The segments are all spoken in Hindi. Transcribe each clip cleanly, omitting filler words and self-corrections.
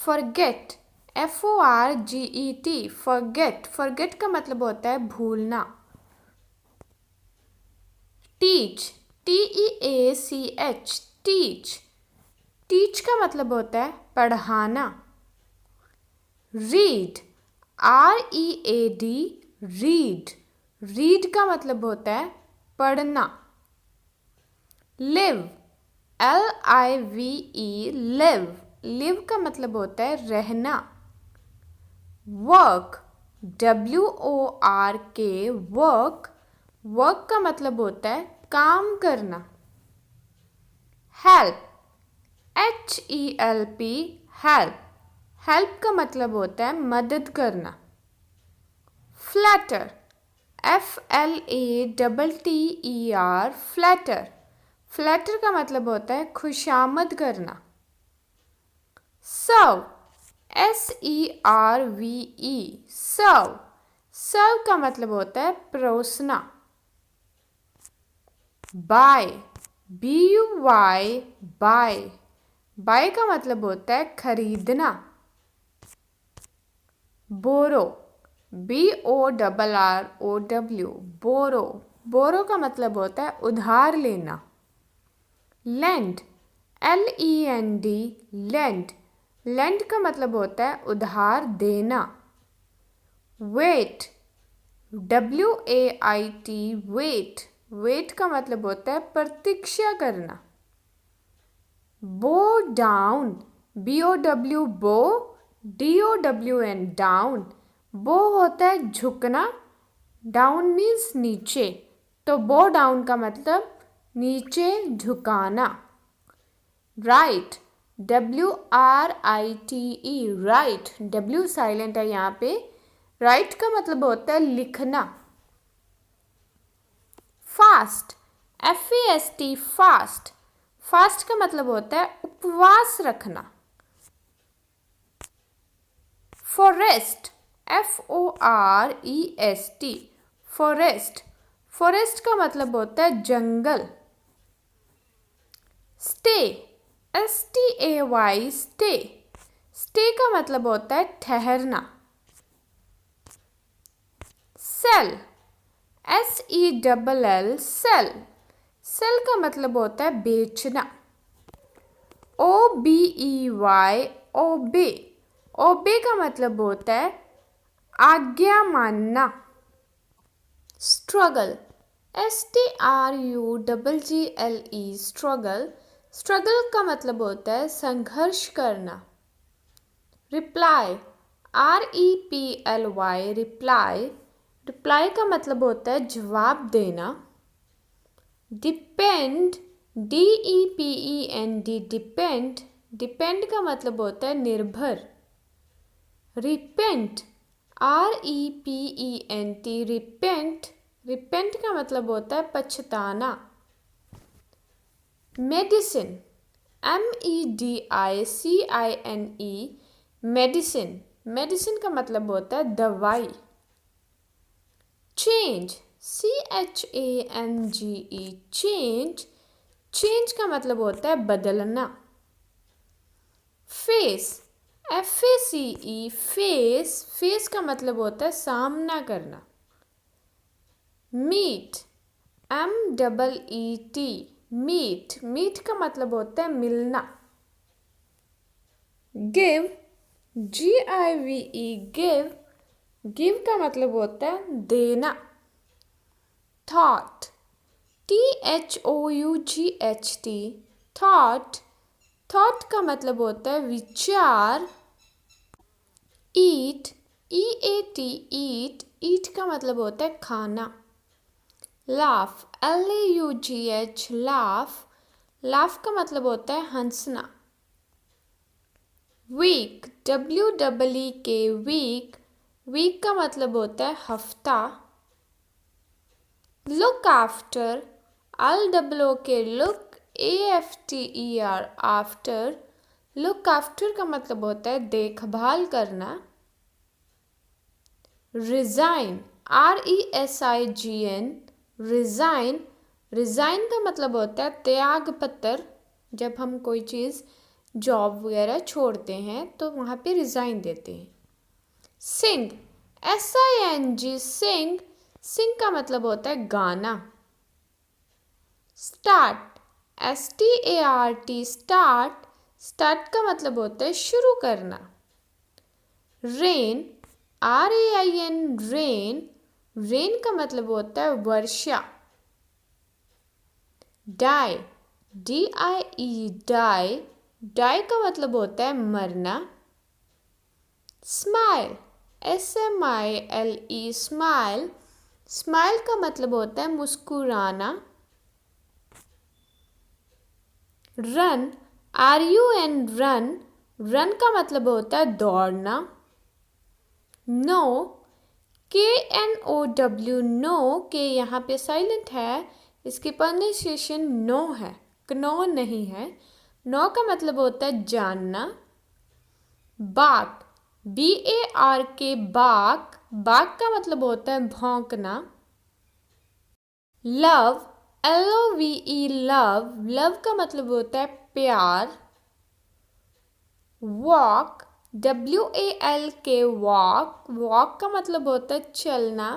फॉरगेट, FORGET, फॉरगेट, फॉरगेट का मतलब होता है भूलना। टीच, TEACH, टीच, टीच का मतलब होता है पढ़ाना। रीड, READ, रीड, रीड का मतलब होता है पढ़ना। लिव, LIVE, लिव, लिव का मतलब होता है रहना। वर्क, WORK, वर्क, वर्क का मतलब होता है काम करना। हेल्प, HELP, हेल्प, हेल्प का मतलब होता है मदद करना। फ्लैटर, FLATTER, फ्लैटर, फ्लैटर का मतलब होता है खुशामद करना। सर्व, SERVE, सर्व, सर्व का मतलब होता है परोसना। बाय, BUY, बाय, बाय का मतलब होता है खरीदना। बोरो, BORROW, बोरो, बोरो का मतलब होता है उधार लेना। लेंड, LEND, लेंड, लेंड का मतलब होता है उधार देना। वेट, WAIT, वेट, वेट का मतलब होता है प्रतीक्षा करना। बो डाउन, BOW, बो, DOWN, डाउन, बो होता है झुकना, डाउन मीन्स नीचे, तो बो डाउन का मतलब नीचे झुकाना। Right, WRITE, right, W silent है यहाँ पे। राइट का मतलब होता है लिखना। फास्ट, FAST, फास्ट, फास्ट का मतलब होता है उपवास रखना। फॉरेस्ट, FOREST, फॉरेस्ट, फॉरेस्ट का मतलब होता है जंगल। स्टे, STAY, स्टे, स्टे का मतलब होता है ठहरना। सेल, SELL, सेल, सेल का मतलब होता है बेचना। OBEY, ओबे, ओबे का मतलब होता है आज्ञा मानना। स्ट्रगल, STRUGGLE, स्ट्रगल, स्ट्रगल का मतलब होता है संघर्ष करना। रिप्लाई, REPLY, रिप्लाई, रिप्लाई का मतलब होता है जवाब देना। डिपेंड, DEPEND, डिपेंड, डिपेंड का मतलब होता है निर्भर। रिपेंट, REPENT, रिपेंट, रिपेंट का मतलब होता है पछताना। मेडिसिन, MEDICINE, मेडिसिन, मेडिसिन का मतलब होता है दवाई। चेंज, CHANGE, चेंज, चेंज का मतलब होता है बदलना। फेस, FACE, फेस, फेस का मतलब होता है सामना करना। मीट, MEET, मीट, मीट का मतलब होता है मिलना। गिव, GIVE, गिव, गिव का मतलब होता है देना। थॉट, THOUGHT, थॉट, थॉट का मतलब होता है विचार। ईट, EAT, ईट, ईट का मतलब होता है खाना। लाफ, LAUGH, लाफ, लाफ का मतलब होता है हंसना। वीक, WEEK, वीक, वीक का मतलब होता है हफ्ता। Look after, LOOK, look, AFTER, after, look after का मतलब होता है देखभाल करना। रिज़ाइन, RESIGN, रिज़ाइन, रिज़ाइन का मतलब होता है त्याग पत्र, जब हम कोई चीज़ जॉब वगैरह छोड़ते हैं तो वहाँ पे रिज़ाइन देते हैं। सिंग, SING, सिंग, सिंग का मतलब होता है गाना। स्टार्ट, START, स्टार्ट, स्टार्ट का मतलब होता है शुरू करना। रेन, RAIN, रेन, रेन का मतलब होता है वर्षा। डाई, DIE, डाई, डाई का मतलब होता है मरना। स्माइल, SMILE, स्माइल, स्माइल का मतलब होता है मुस्कुराना। रन, RUN, रन, रन का मतलब होता है दौड़ना। नो, KNOW, नो, के यहाँ पे साइलेंट है, इसकी प्रोनाउंसिएशन नो है, कनो नहीं है। नो का मतलब होता है जानना। बाक, BARK, बाक, बाक का मतलब होता है भौंकना। लव, LOVE, लव, लव का मतलब होता है प्यार। वॉक, WALK, वॉक, वॉक का मतलब होता है चलना।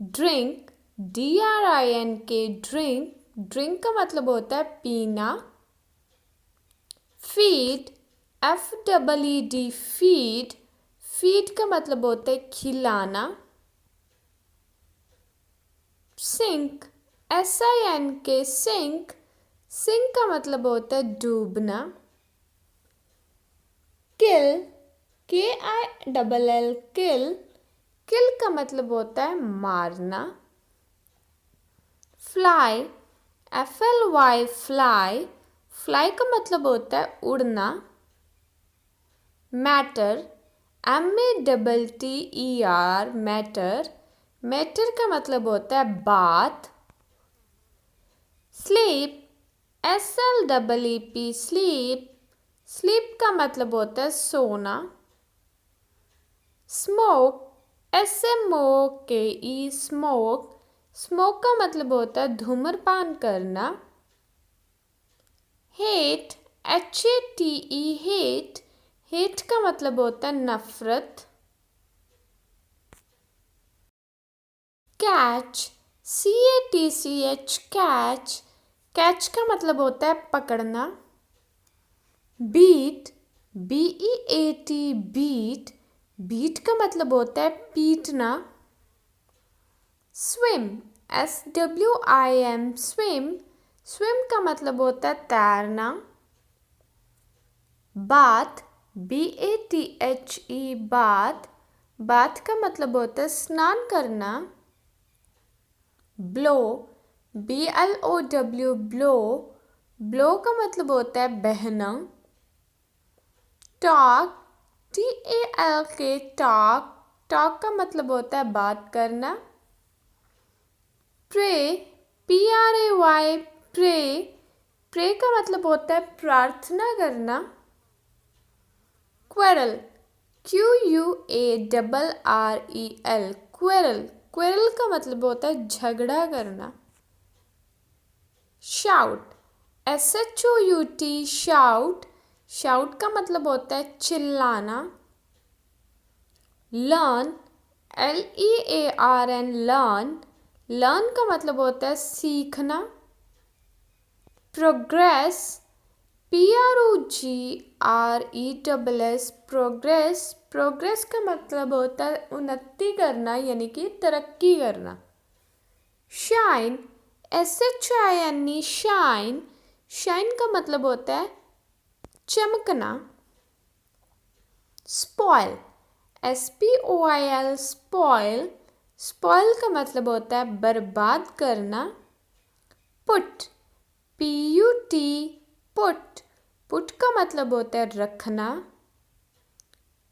ड्रिंक, DRINK, ड्रिंक, ड्रिंक का मतलब होता है पीना। फीड, FEED, फीड, फीड का मतलब होता है खिलाना। सिंक, SINK, सिंक, सिंक का मतलब होता है डूबना। किल, KILL, किल, किल का मतलब होता है मारना। फ्लाई, FLY, फ्लाई, फ्लाई का मतलब होता है उड़ना। मैटर, MATTER, मैटर, मैटर का मतलब होता है बात। स्लीप, SLEEP, स्लीप, स्लीप का मतलब होता है सोना। स्मोक, SMOKE, स्मोक, स्मोक का मतलब होता है धूम्रपान करना। हेट, HATE, हेट, हेट का मतलब होता है नफरत। कैच, CATCH, कैच, कैच का मतलब होता है पकड़ना। बीट, BEAT, बीट, बीट का मतलब होता है पीटना। स्विम, SWIM, स्विम, स्विम का मतलब होता है तैरना। बाथ, BATHE, बाथ, बाथ का मतलब होता है स्नान करना। ब्लो, BLOW, ब्लो, ब्लो का मतलब होता है बहना। टॉक, TALK, टॉक, टॉक का मतलब होता है बात करना। प्रे, PRAY, प्रे, प्रे का मतलब होता है प्रार्थना करना। क्वेरल, QUARREL, क्वेरल, क्वेरल का मतलब होता है झगड़ा करना। शाउट, SHOUT, शाउट, शाउट का मतलब होता है चिल्लाना। लर्न, LEARN, लर्न, लर्न का मतलब होता है सीखना। प्रोग्रेस, PROGRESS, प्रोग्रेस, प्रोग्रेस का मतलब होता है उन्नति करना यानी कि तरक्की करना। शाइन, SHINE, शाइन, शाइन का मतलब होता है चमकना। स्पॉइल, SPOIL, स्पॉइल, स्पॉइल का मतलब होता है बर्बाद करना। पुट, PUT, पुट, पुट का मतलब होता है रखना।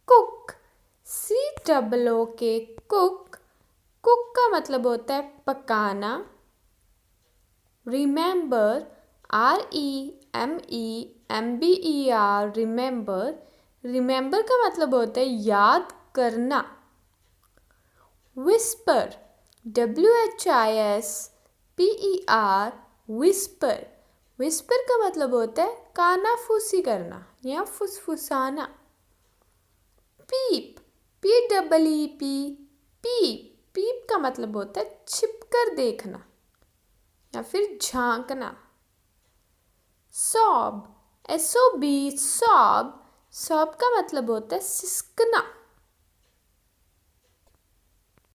कुक, COOK, कुक, कुक का मतलब होता है पकाना। रिमेंबर, REMEMBER, रिमेंबर, रिमेंबर का मतलब होता है याद करना। विस्पर, WHISPER, विस्पर, विस्पर का मतलब होता है कानाफूसी करना या फुसफुसाना। पीप, P-E-E-P, पीप, पीप का मतलब होता है छिपकर देखना या फिर झांकना। सॉब, S-O-B, सॉब, सॉब का मतलब होता है सिसकना।